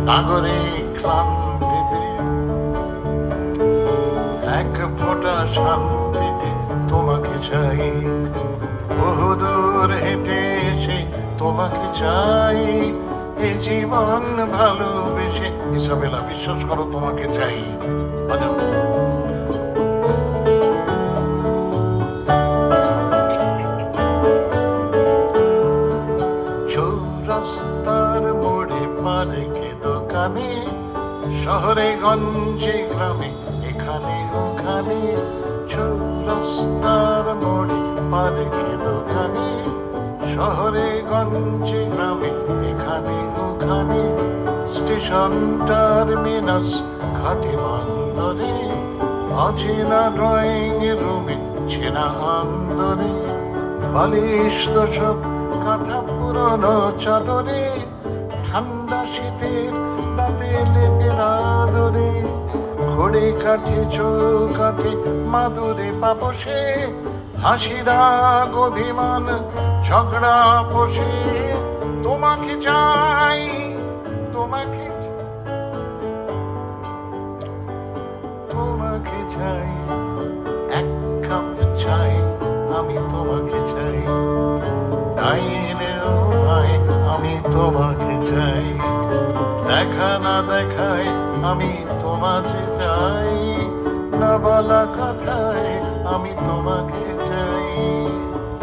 নাগরিক ক্লান্তিতে এক ফোঁটা শান্তিতে তোমাকে চাই, বহুদূর হেঁটে এসে তোমাকে চাই, এই জীবন ভালোবেসে। ইসাবেলা, বিশ্বাস করো তোমাকে চাই। বাজাও। চৌরাস্তার মোড়ে পার্কে দোকানে, শহরে গঞ্জে গ্রামে এখানে ওখানে, চৌরাস্তার মোড়ে পার্কে দোকানে, শহরে গঞ্জে গ্রামে এখানে ওখানে, স্টেশন টার্মিনাস ঘাটে বন্দরে, অচেনা ড্রয়িং রুমে চেনা অন্দরে, বালিশ দশক কাঁথা পুরনো চাদরে, ঠান্ডা শীতের রাতে লেপের আদরে, ঘড়ি কাঠে চৌকাঠে মাদুরে পাপসে, হাসিরা অভিমান ঝগড়া পোষে, তোমাকে চাই, তোমাকে তোমাকে চাই, এক কাপ চাই, আমি তোমাকে চাই, ডাইনেও ভাই আমি তোমাকে চাই, দেখা না দেখায় আমি তোমাকে চাই, না বলা কথায় আমি তোমাকে চাই।